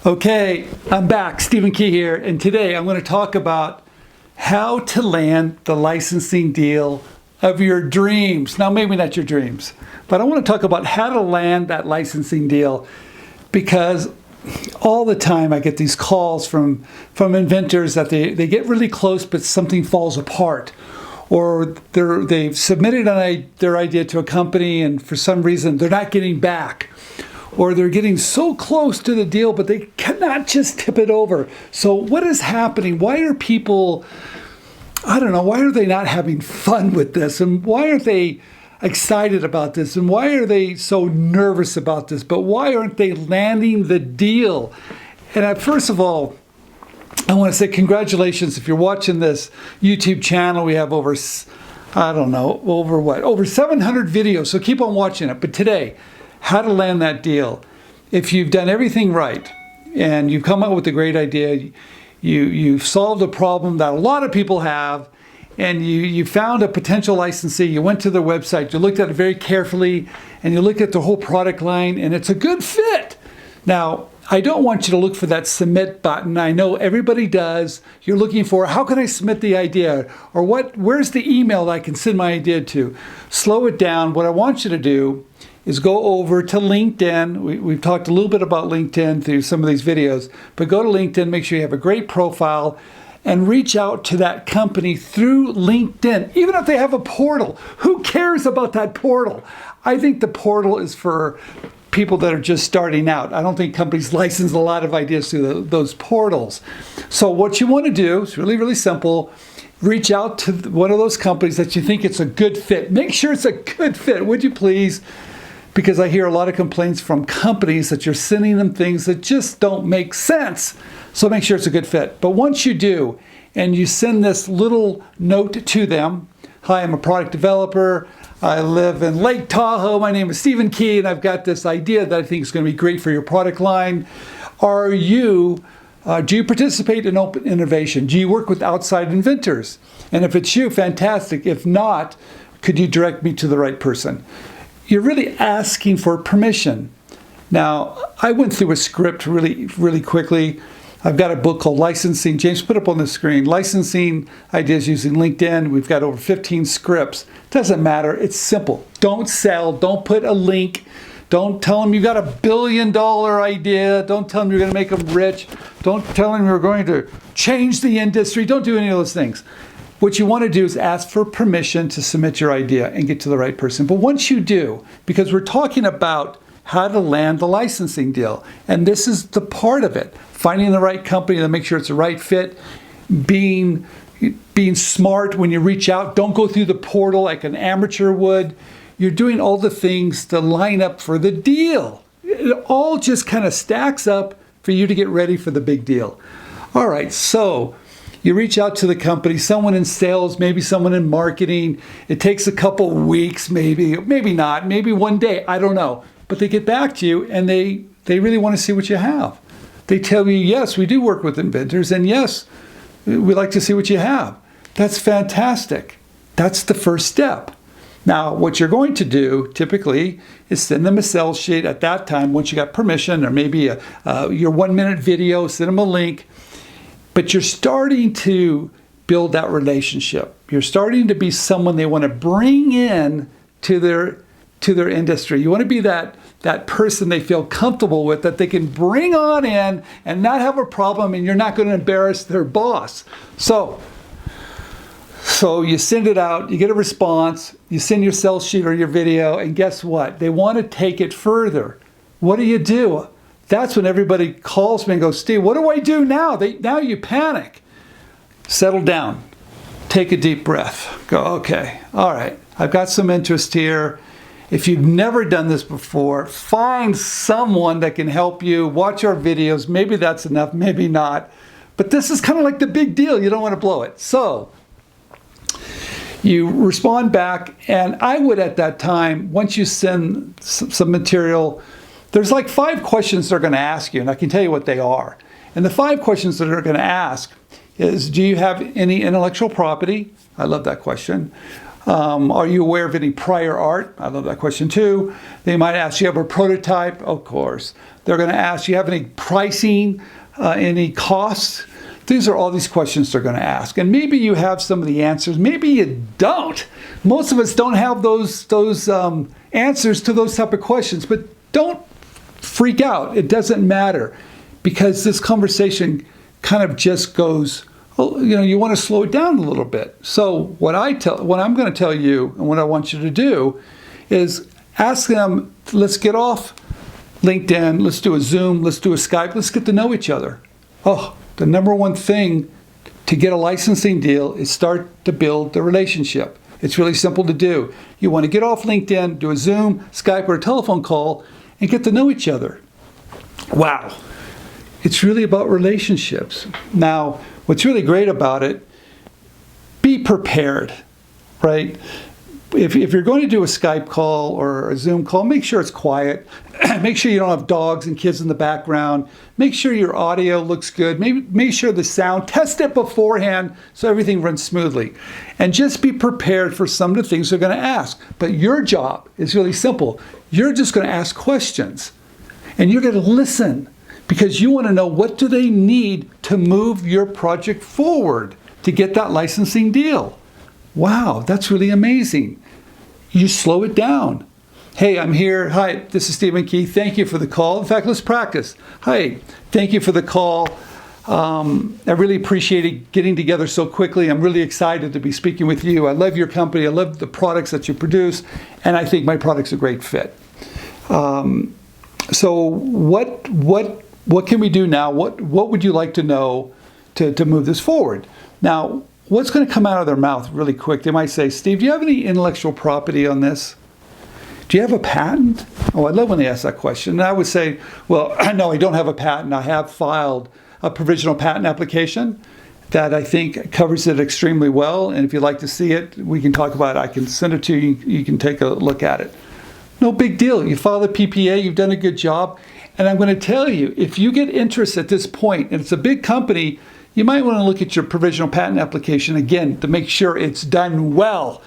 Okay, I'm back, Stephen Key here, and today I'm going to talk about how to land the licensing deal of your dreams. Now, maybe not your dreams, but I want to talk about how to land that licensing deal, because all the time I get these calls from inventors that they get really close, but something falls apart. Or they've submitted their idea to a company, and for some reason they're not getting back. Or they're getting so close to the deal, but they cannot just tip it over. So what is happening? Why are people, I don't know, why are they not having fun with this? And why aren't they excited about this? And why are they so nervous about this? But why aren't they landing the deal? And first of all, I want to say congratulations. If you're watching this YouTube channel, we have over 700 videos. So keep on watching it. But today, how to land that deal. If you've done everything right and you've come up with a great idea, you've solved a problem that a lot of people have, and you found a potential licensee, you went to their website, you looked at it very carefully, and you looked at the whole product line, and it's a good fit. Now, I don't want you to look for that submit button. I know everybody does. You're looking for, how can I submit the idea? Or where's the email that I can send my idea to? Slow it down. What I want you to do is go over to LinkedIn. We've talked a little bit about LinkedIn through some of these videos, but go to LinkedIn, make sure you have a great profile, and reach out to that company through LinkedIn. Even if they have a portal, who cares about that portal? I think the portal is for people that are just starting out. I don't think companies license a lot of ideas through those portals. So what you want to do is really, really simple. Reach out to one of those companies that you think it's a good fit. Make sure it's a good fit, would you please? Because I hear a lot of complaints from companies that you're sending them things that just don't make sense. So make sure it's a good fit. But once you do, and you send this little note to them, hi, I'm a product developer. I live in Lake Tahoe. My name is Stephen Key, and I've got this idea that I think is going to be great for your product line. Do you participate in open innovation? Do you work with outside inventors? And if it's you, fantastic. If not, could you direct me to the right person? You're really asking for permission. Now, I went through a script really, really quickly. I've got a book called Licensing. James, put up on the screen. Licensing Ideas Using LinkedIn. We've got over 15 scripts. Doesn't matter. It's simple. Don't sell. Don't put a link. Don't tell them you've got $1 billion idea. Don't tell them you're going to make them rich. Don't tell them you're going to change the industry. Don't do any of those things. What you want to do is ask for permission to submit your idea and get to the right person. But once you do, because we're talking about how to land the licensing deal, and this is the part of it, finding the right company to make sure it's the right fit, being smart when you reach out. Don't go through the portal like an amateur would. You're doing all the things to line up for the deal. It all just kind of stacks up for you to get ready for the big deal. All right, so you reach out to the company, someone in sales, maybe someone in marketing. It takes a couple weeks, maybe not, maybe one day, I don't know. But they get back to you, and they really want to see what you have. They tell you, yes, we do work with inventors, and yes, we'd like to see what you have. That's fantastic. That's the first step. Now, what you're going to do typically is send them a sales sheet at that time once you got permission, or maybe your 1-minute video, send them a link. But you're starting to build that relationship. You're starting to be someone they want to bring in to their industry. You want to be that person they feel comfortable with, that they can bring on in and not have a problem, and you're not going to embarrass their boss. So you send it out, you get a response, you send your sales sheet or your video, and guess what? They want to take it further. What do? That's when everybody calls me and goes, Steve, what do I do now? Now you panic. Settle down. Take a deep breath. Go, okay, all right, I've got some interest here. If you've never done this before, find someone that can help you. Watch our videos. Maybe that's enough, maybe not. But this is kind of like the big deal. You don't want to blow it. So you respond back, and I would at that time, once you send some material, there's like 5 questions they're going to ask you, and I can tell you what they are. And the 5 questions that they're going to ask is, do you have any intellectual property? I love that question. Are you aware of any prior art? I love that question too. They might ask, you have a prototype? Of course. They're going to ask, do you have any pricing, any costs? These are all these questions they're going to ask. And maybe you have some of the answers. Maybe you don't. Most of us don't have those answers to those type of questions. But don't freak out. It doesn't matter, because this conversation kind of just goes, you want to slow it down a little bit. So what I'm going to tell you and what I want you to do is ask them, let's get off LinkedIn, let's do a Zoom, let's do a Skype, let's get to know each other. Oh, the number one thing to get a licensing deal is start to build the relationship. It's really simple to do. You want to get off LinkedIn, do a Zoom, Skype, or a telephone call, and get to know each other. Wow. It's really about relationships. Now, what's really great about it, be prepared, right? If you're going to do a Skype call or a Zoom call, make sure it's quiet. Make sure you don't have dogs and kids in the background. Make sure your audio looks good. Make sure the sound, test it beforehand so everything runs smoothly. And just be prepared for some of the things they're going to ask. But your job is really simple. You're just going to ask questions. And you're going to listen, because you want to know, what do they need to move your project forward to get that licensing deal? Wow, that's really amazing. You slow it down. Hey, I'm here. Hi, this is Stephen Key. Thank you for the call. In fact, let's practice. Hi, thank you for the call. I really appreciated getting together so quickly. I'm really excited to be speaking with you. I love your company. I love the products that you produce, and I think my product's a great fit. So what can we do now? What would you like to know to move this forward? Now, what's going to come out of their mouth really quick? They might say, Steve, do you have any intellectual property on this? Do you have a patent? Oh, I love when they ask that question. And I would say, well, no, I don't have a patent. I have filed a provisional patent application that I think covers it extremely well. And if you'd like to see it, we can talk about it. I can send it to you. You can take a look at it. No big deal. You file the PPA. You've done a good job. And I'm going to tell you, if you get interest at this point, and it's a big company, you might want to look at your provisional patent application again to make sure it's done well.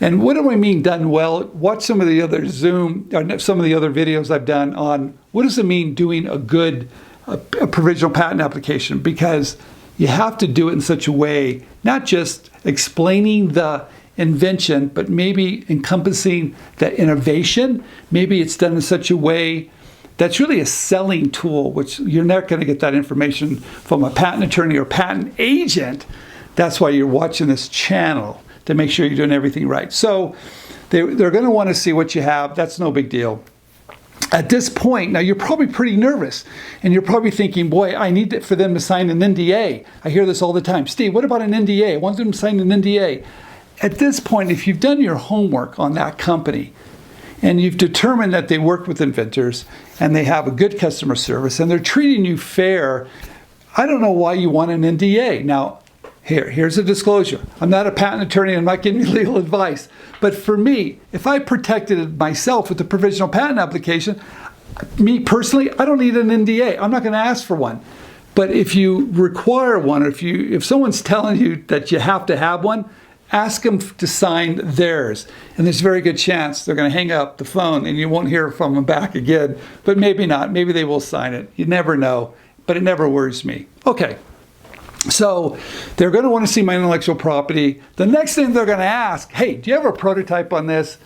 And what do I mean done well? Watch some of the other Zoom, or some of the other videos I've done on what does it mean doing a good a provisional patent application, because you have to do it in such a way, not just explaining the invention, but maybe encompassing the innovation. Maybe it's done in such a way that's really a selling tool, which you're not going to get that information from a patent attorney or patent agent. That's why you're watching this channel, to make sure you're doing everything right. So they're going to want to see what you have. That's no big deal. At this point, now you're probably pretty nervous, and you're probably thinking, boy, I need for them to sign an NDA. I hear this all the time. Steve, what about an NDA? I want them to sign an NDA. At this point, if you've done your homework on that company, and you've determined that they work with inventors, and they have a good customer service, and they're treating you fair, I don't know why you want an NDA. Now, here's a disclosure. I'm not a patent attorney. I'm not giving you legal advice. But for me, if I protected myself with the provisional patent application, me personally, I don't need an NDA. I'm not going to ask for one. But if you require one, or if someone's telling you that you have to have one, ask them to sign theirs. And there's a very good chance they're going to hang up the phone and you won't hear from them back again. But maybe not. Maybe they will sign it. You never know. But it never worries me. Okay. So they're going to want to see my intellectual property. The next thing they're going to ask, hey, do you have a prototype on this?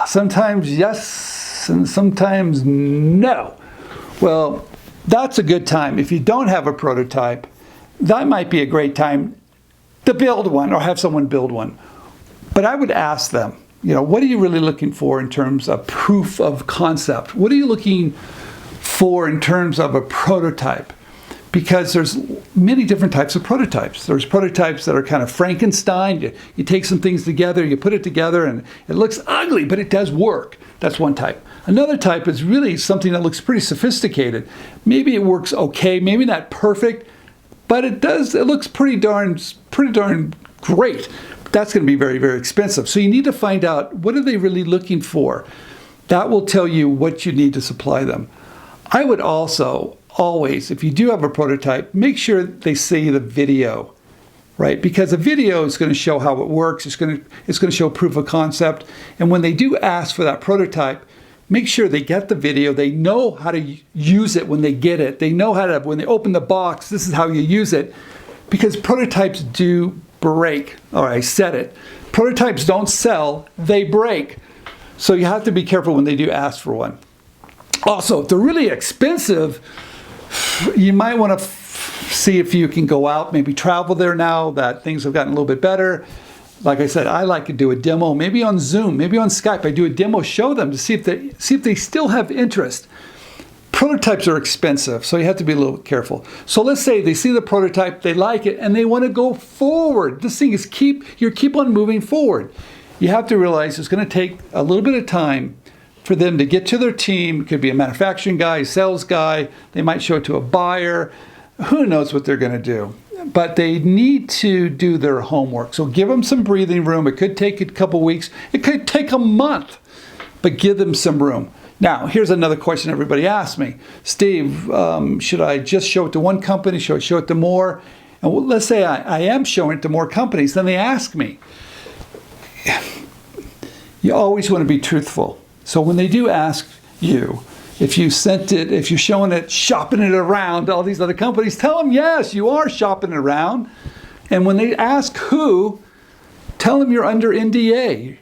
Sometimes yes, and sometimes no. Well, that's a good time. If you don't have a prototype, that might be a great time to build one or have someone build one. But I would ask them, what are you really looking for in terms of proof of concept? What are you looking for in terms of a prototype? Because there's many different types of prototypes. There's prototypes that are kind of Frankenstein. You take some things together, you put it together, and it looks ugly, but it does work. That's one type. Another type is really something that looks pretty sophisticated. Maybe it works okay, maybe not perfect, but it looks pretty darn great. But that's going to be very, very expensive. So you need to find out, what are they really looking for? That will tell you what you need to supply them. I would also always, if you do have a prototype, make sure they see the video, right? Because a video is going to show how it works. It's going to show proof of concept. And when they do ask for that prototype, make sure they get the video, they know how to use it when they get it, they know how to, when they open the box, this is how you use it, because prototypes do break. All right, I said it. Prototypes don't sell, they break. So you have to be careful when they do ask for one. Also, if they're really expensive, you might want to see if you can go out, maybe travel there now that things have gotten a little bit better. Like I said, I like to do a demo, maybe on Zoom, maybe on Skype. I do a demo, show them to see if they still have interest. Prototypes are expensive, so you have to be a little careful. So let's say they see the prototype, they like it, and they want to go forward. This thing is keep on moving forward. You have to realize it's going to take a little bit of time for them to get to their team. It could be a manufacturing guy, a sales guy. They might show it to a buyer. Who knows what they're going to do? But they need to do their homework. So give them some breathing room. It could take a couple weeks. It could take a month, but give them some room. Now, here's another question everybody asks me. Steve, should I just show it to one company? Should I show it to more? And let's say I am showing it to more companies. Then they ask me. You always want to be truthful. So when they do ask you, if you sent it, if you're showing it, shopping it around to all these other companies, tell them, yes, you are shopping it around. And when they ask who, tell them you're under NDA,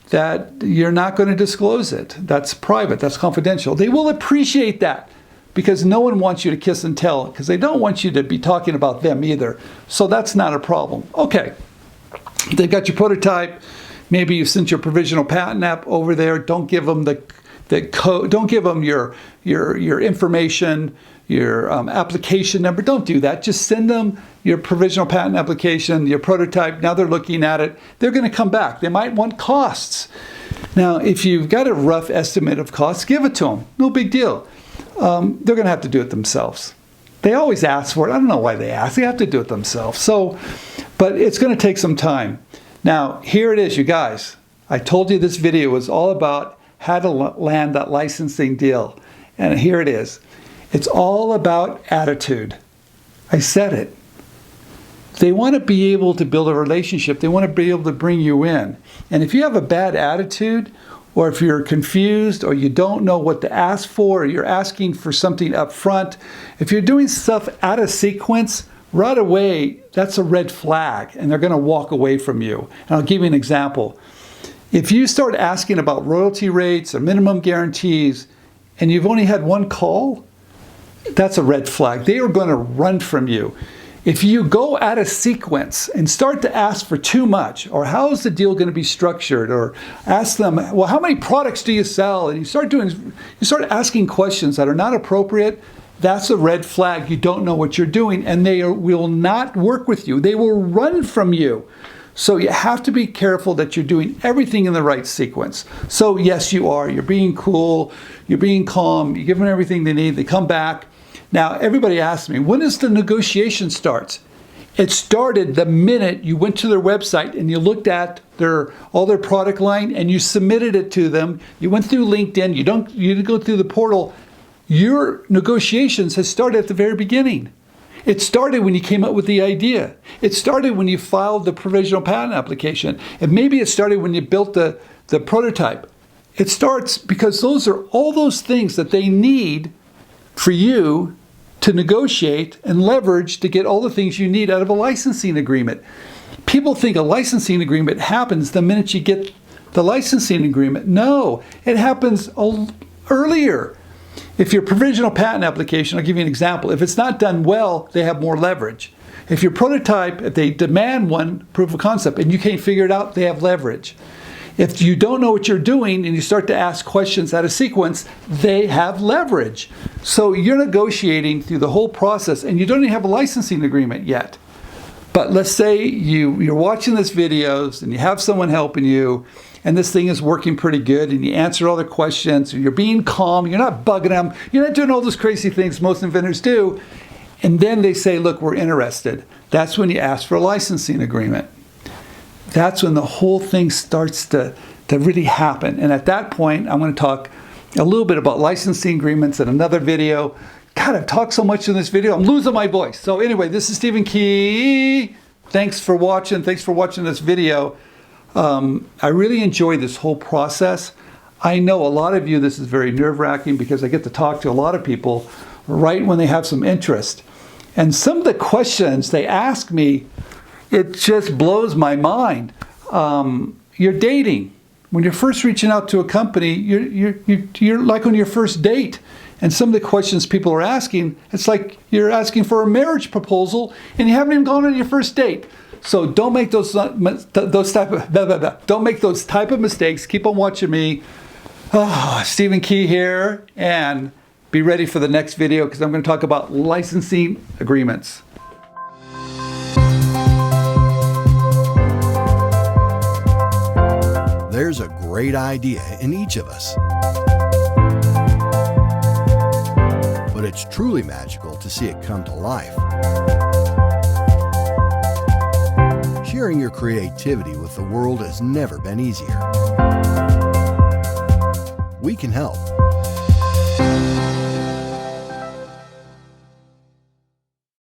that you're not going to disclose it. That's private, that's confidential. They will appreciate that because no one wants you to kiss and tell because they don't want you to be talking about them either. So that's not a problem. Okay, they've got your prototype. Maybe you sent your provisional patent app over there. Don't give them the code. Don't give them your information, your application number. Don't do that. Just send them your provisional patent application, your prototype. Now they're looking at it. They're going to come back. They might want costs. Now, if you've got a rough estimate of costs, give it to them. No big deal. They're going to have to do it themselves. They always ask for it. I don't know why they ask. They have to do it themselves. So, but it's going to take some time. Now, here it is, you guys. I told you this video was all about how to land that licensing deal. And here it is. It's all about attitude. I said it. They want to be able to build a relationship. They want to be able to bring you in. And if you have a bad attitude, or if you're confused, or you don't know what to ask for, or you're asking for something up front, if you're doing stuff out of sequence, right away, that's a red flag, and they're going to walk away from you. And I'll give you an example. If you start asking about royalty rates or minimum guarantees, and you've only had one call, that's a red flag. They are going to run from you. If you go out of sequence and start to ask for too much, or how is the deal going to be structured, or ask them, well, how many products do you sell? And you start asking questions that are not appropriate, that's a red flag. You don't know what you're doing, and they will not work with you. They will run from you. So you have to be careful that you're doing everything in the right sequence. So yes, you are. You're being cool. You're being calm. You give them everything they need. They come back. Now, everybody asks me, when does the negotiation start? It started the minute you went to their website and you looked at all their product line and you submitted it to them. You went through LinkedIn. You didn't go through the portal. Your negotiations has started at the very beginning. It started when you came up with the idea. It started when you filed the provisional patent application. And maybe it started when you built the prototype. It starts because those are all those things that they need for you to negotiate and leverage to get all the things you need out of a licensing agreement. People think a licensing agreement happens the minute you get the licensing agreement. No, it happens earlier. If your provisional patent application, I'll give you an example, if it's not done well, they have more leverage. If your prototype, if they demand one proof of concept and you can't figure it out, they have leverage. If you don't know what you're doing and you start to ask questions out of sequence, they have leverage. So you're negotiating through the whole process and you don't even have a licensing agreement yet. But let's say you're watching this videos and you have someone helping you and this thing is working pretty good and you answer all the questions, and you're being calm, you're not bugging them, you're not doing all those crazy things most inventors do. And then they say, look, we're interested. That's when you ask for a licensing agreement. That's when the whole thing starts to really happen. And at that point, I'm going to talk a little bit about licensing agreements in another video. God, I've talked so much in this video, I'm losing my voice. So anyway, this is Stephen Key. Thanks for watching. Thanks for watching this video. I really enjoy this whole process. I know a lot of you, this is very nerve-wracking because I get to talk to a lot of people right when they have some interest. And some of the questions they ask me, it just blows my mind. You're dating. When you're first reaching out to a company, you're like on your first date. And some of the questions people are asking, it's like you're asking for a marriage proposal and you haven't even gone on your first date. So don't make those type of mistakes. Keep on watching me. Stephen Key here, and be ready for the next video because I'm going to talk about licensing agreements. There's a great idea in each of us. But it's truly magical to see it come to life. Sharing your creativity with the world has never been easier. We can help.